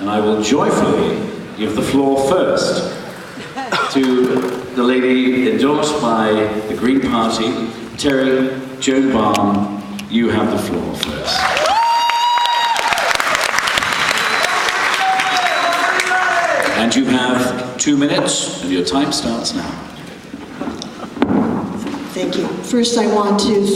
and I will joyfully give the floor first to the lady endorsed by the Green Party, Terry Joan Baum. You have the floor first. And you have 2 minutes, and your time starts now. Thank you. First, I want to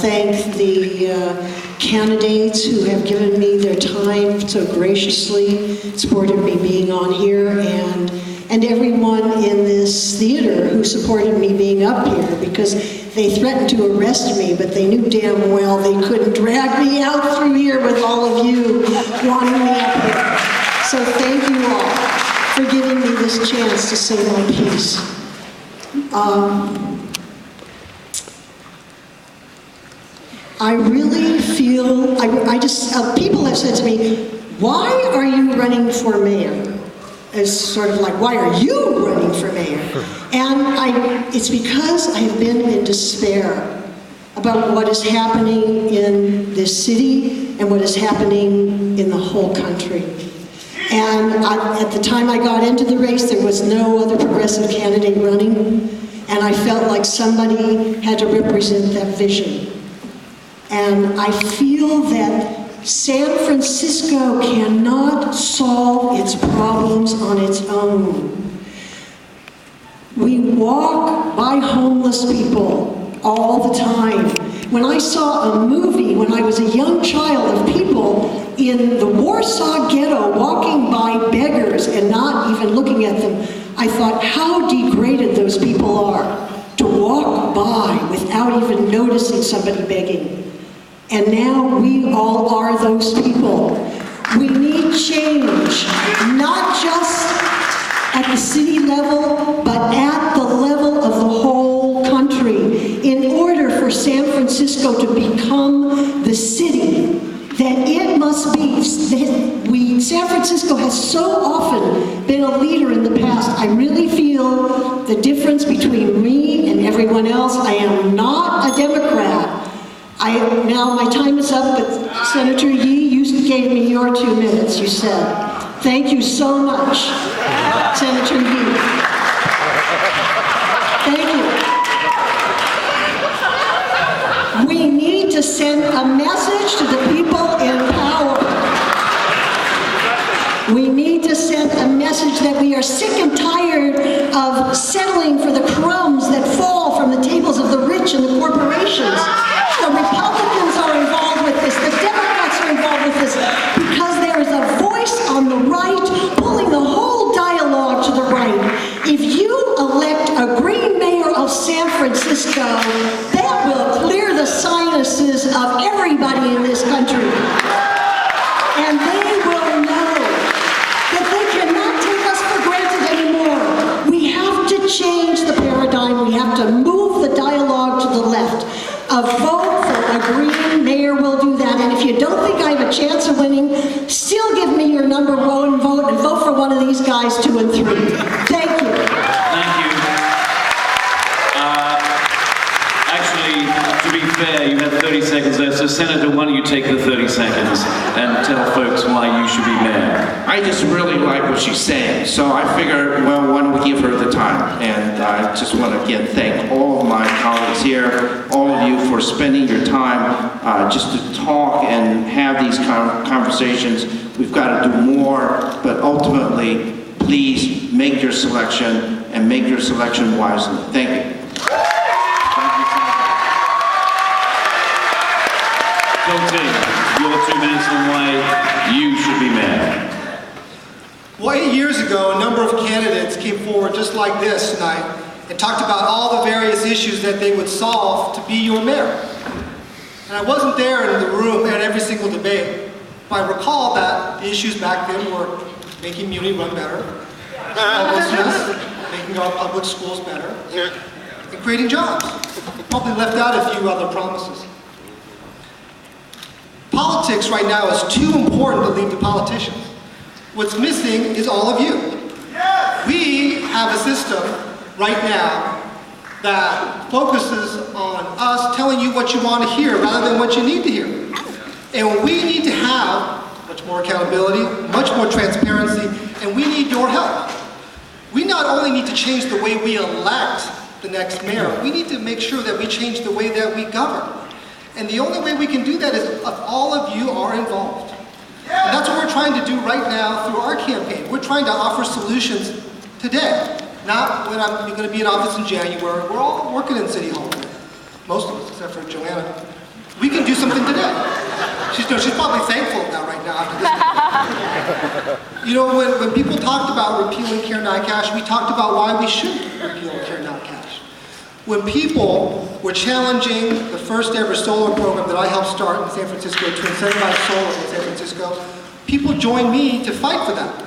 thank the candidates who have given me their time so graciously, supported me being on here, and everyone in this theater who supported me being up here, because they threatened to arrest me, but they knew damn well they couldn't drag me out through here with all of you wanting me up here. So thank you all for giving me this chance to say my piece. I really feel, people have said to me, why are you running for mayor? It's sort of like, why are you running for mayor? And it's because I've been in despair about what is happening in this city and what is happening in the whole country. And at the time I got into the race, there was no other progressive candidate running, and I felt like somebody had to represent that vision. And I feel that San Francisco cannot solve its problems on its own. We walk by homeless people all the time. When I saw a movie when I was a young child of people in the Warsaw Ghetto walking by beggars and not even looking at them, I thought how degraded those people are to walk by without even noticing somebody begging. And now we all are those people. We need change, not just at the city level, but at the level of the whole country, in order for San Francisco to become the city that it must be. San Francisco has so often been a leader in the past. I really feel the difference between me and everyone else. I am not a Democrat. Now my time is up, but Senator Yee, you gave me your 2 minutes, you said. Thank you so much, Senator Yee. Thank you. We need to send a message to the people in power. We need to send a message that we are sick and tired of settling for the crumbs that fall from the tables of the rich and the corporations. The Republicans are involved with this, the Democrats are involved with this, because there is a voice on the right pulling the whole dialogue to the right. If you elect a green mayor of San Francisco, that will clear the sinuses of everybody in this country. And they will know that they cannot take us for granted anymore. We have to change the paradigm. We have to move the dialogue to the left. A vote for a green mayor will do that. And if you don't think I have a chance of winning, still give me your number one vote and vote for one of these guys, 2 and 3. Thank you. Thank you. Actually, to be fair, you have 30 seconds left, so Senator, why don't you take the 30 seconds and tell folks why you should be mayor? I just really like what she's saying, so I figured, well, why don't we give her the time? And I just want to again thank all of my colleagues here, all of you for spending your time just to talk and have these conversations. We've got to do more, but ultimately, please make your selection and make your selection wisely. Thank you. Ting, your 2 minutes on why you should be mayor. Well, 8 years ago, a number of candidates came forward just like this tonight and talked about all the various issues that they would solve to be your mayor. And I wasn't there in the room at every single debate, but I recall that the issues back then were making Muni run better, homelessness, making our public schools better, and creating jobs. Probably left out a few other promises. Politics right now is too important to leave to politicians. What's missing is all of you. We have a system right now that focuses on us telling you what you want to hear rather than what you need to hear. And we need to have much more accountability, much more transparency, and we need your help. We not only need to change the way we elect the next mayor, we need to make sure that we change the way that we govern. And the only way we can do that is if all of you are involved. And that's what we're trying to do right now through our campaign. We're trying to offer solutions today, not when I'm going to be in office in January. We're all working in City Hall today. Most of us, except for Joanna. We can do something today. She's probably thankful now, right now, after this. You know, when people talked about repealing Care Not Cash, we talked about why we should repeal Care Not Cash. When people were challenging the first ever solar program that I helped start in San Francisco to incentivize solar in San Francisco, people joined me to fight for that.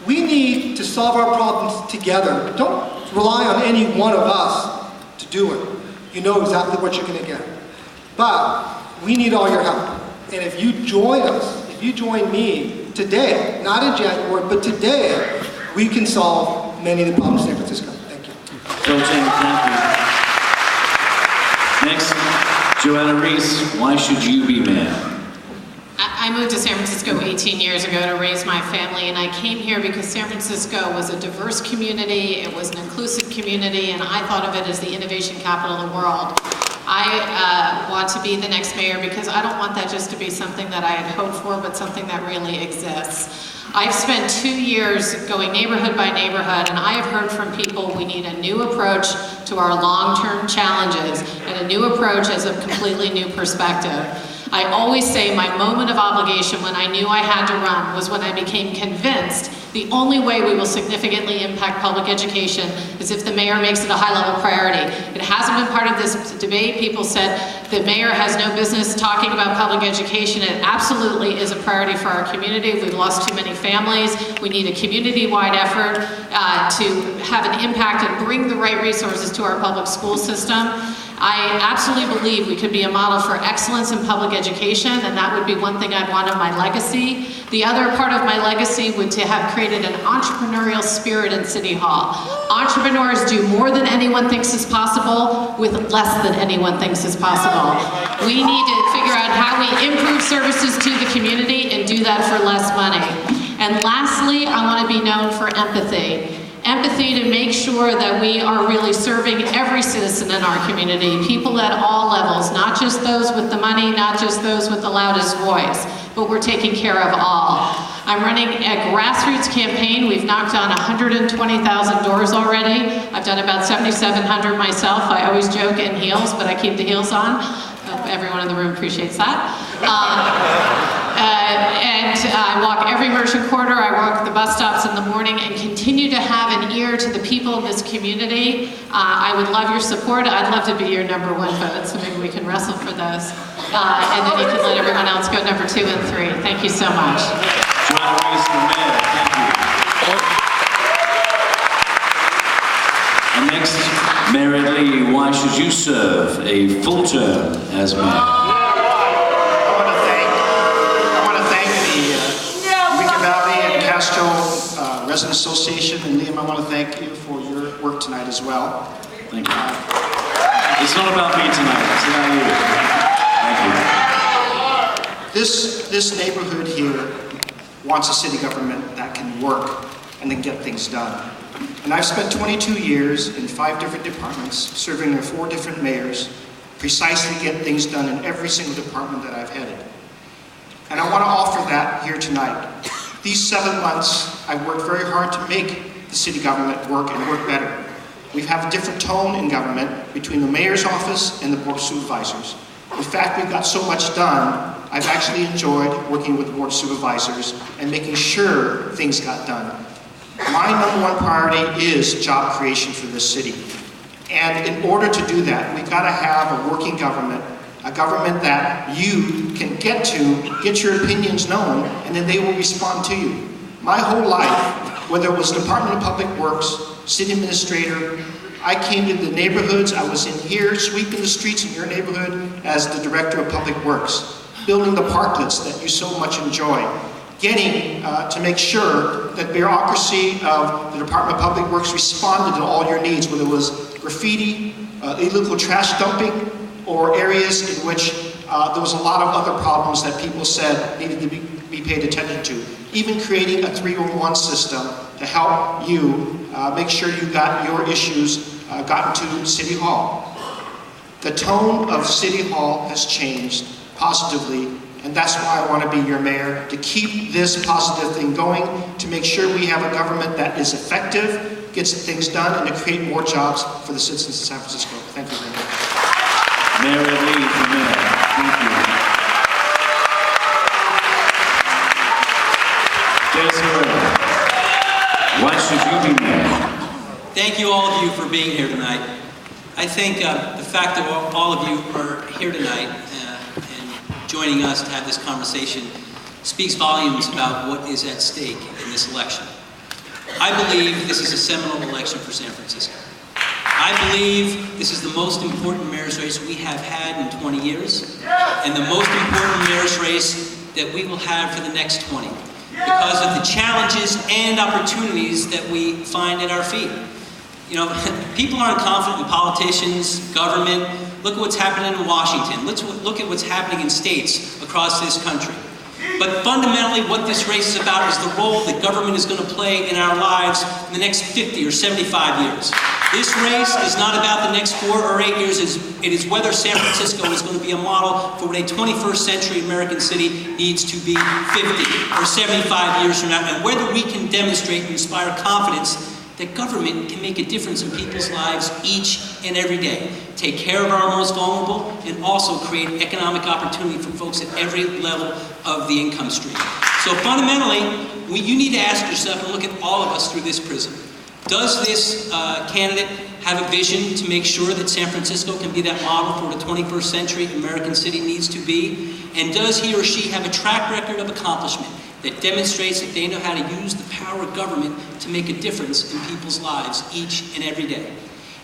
We need to solve our problems together. Don't rely on any one of us to do it. You know exactly what you're going to get. But we need all your help. And if you join us, if you join me today, not in January, but today, we can solve many of the problems in San Francisco. Thank you. Phil Ting, thank you. Next, Joanna Rees, why should you be mayor? I moved to San Francisco 18 years ago to raise my family, and I came here because San Francisco was a diverse community, it was an inclusive community, and I thought of it as the innovation capital of the world. I want to be the next mayor because I don't want that just to be something that I had hoped for, but something that really exists. I've spent 2 years going neighborhood by neighborhood, and I have heard from people we need a new approach to our long-term challenges and a new approach as a completely new perspective. I always say my moment of obligation when I knew I had to run was when I became convinced the only way we will significantly impact public education is if the mayor makes it a high-level priority. It hasn't been part of this debate. People said the mayor has no business talking about public education. It absolutely is a priority for our community. We've lost too many families. We need a community-wide effort to have an impact and bring the right resources to our public school system. I absolutely believe we could be a model for excellence in public education, and that would be one thing I'd want in my legacy. The other part of my legacy would to have created an entrepreneurial spirit in City Hall. Entrepreneurs do more than anyone thinks is possible with less than anyone thinks is possible. We need to figure out how we improve services to the community and do that for less money. And lastly, I want to be known for empathy. Empathy to make sure that we are really serving every citizen in our community, people at all levels, not just those with the money, not just those with the loudest voice, but we're taking care of all. I'm running a grassroots campaign. We've knocked on 120,000 doors already. I've done about 7,700 myself. I always joke in heels, but I keep the heels on. Hope everyone in the room appreciates that. I walk every merchant quarter, I walk the bus stops in the morning and continue to have an ear to the people of this community. I would love your support. I'd love to be your #1 vote, so maybe we can wrestle for those. And then you can let everyone else go number 2 and 3. Thank you so much. Joanna Rees, the mayor, thank you. And next, Mayor Lee, why should you serve a full term as mayor? Castro Resident Association, and Liam, I want to thank you for your work tonight as well. Thank you. It's not about me tonight, it's about you. Thank you. This neighborhood here wants a city government that can work and then get things done. And I've spent 22 years in 5 different departments, serving under 4 different mayors, precisely get things done in every single department that I've headed. And I want to offer that here tonight. These 7 months, I've worked very hard to make the city government work and work better. We have a different tone in government between the mayor's office and the board of supervisors. In fact, we've got so much done, I've actually enjoyed working with the board of supervisors and making sure things got done. My #1 priority is job creation for this city. And in order to do that, we've got to have a working government, a government that you can get your opinions known, and then they will respond to you. My whole life, whether it was Department of Public Works, city administrator, I came to the neighborhoods, I was in here sweeping the streets in your neighborhood as the director of Public Works, building the parklets that you so much enjoy, getting to make sure that bureaucracy of the Department of Public Works responded to all your needs, whether it was graffiti, illegal trash dumping, or areas in which there was a lot of other problems that people said needed to be be paid attention to. Even creating a 311 system to help you make sure you got your issues gotten to City Hall. The tone of City Hall has changed positively, and that's why I want to be your mayor, to keep this positive thing going, to make sure we have a government that is effective, gets things done, and to create more jobs for the citizens of San Francisco. Thank you very much. Mayor Rees, the mayor. Thank you. Herrera, why should you be mayor? Thank you, all of you, for being here tonight. I think the fact that all of you are here tonight and joining us to have this conversation speaks volumes about what is at stake in this election. I believe this is a seminal election for San Francisco. I believe this is the most important mayor's race we have had in 20 years, and the most important mayor's race that we will have for the next 20, because of the challenges and opportunities that we find at our feet. You know, people aren't confident in politicians, government. Look at what's happening in Washington. Let's look at what's happening in states across this country. But fundamentally, what this race is about is the role that government is going to play in our lives in the next 50 or 75 years. This race is not about the next 4 or 8 years. It is whether San Francisco is going to be a model for what a 21st century American city needs to be 50 or 75 years from now, and whether we can demonstrate and inspire confidence that government can make a difference in people's lives each and every day, take care of our most vulnerable, and also create economic opportunity for folks at every level of the income stream. So fundamentally, you need to ask yourself and look at all of us through this prism. Does this candidate have a vision to make sure that San Francisco can be that model for the 21st century American city needs to be? And does he or she have a track record of accomplishment that demonstrates that they know how to use the power of government to make a difference in people's lives each and every day?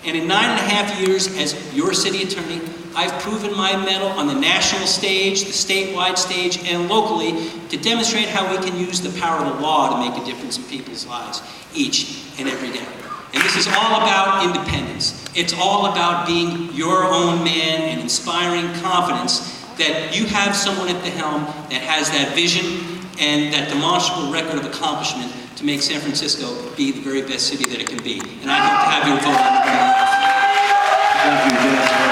And in 9.5 years as your city attorney, I've proven my mettle on the national stage, the statewide stage, and locally to demonstrate how we can use the power of the law to make a difference in people's lives each and every day. And this is all about independence. It's all about being your own man and inspiring confidence that you have someone at the helm that has that vision and that demonstrable record of accomplishment to make San Francisco be the very best city that it can be. And I hope to have your vote on the Thank you, Dennis.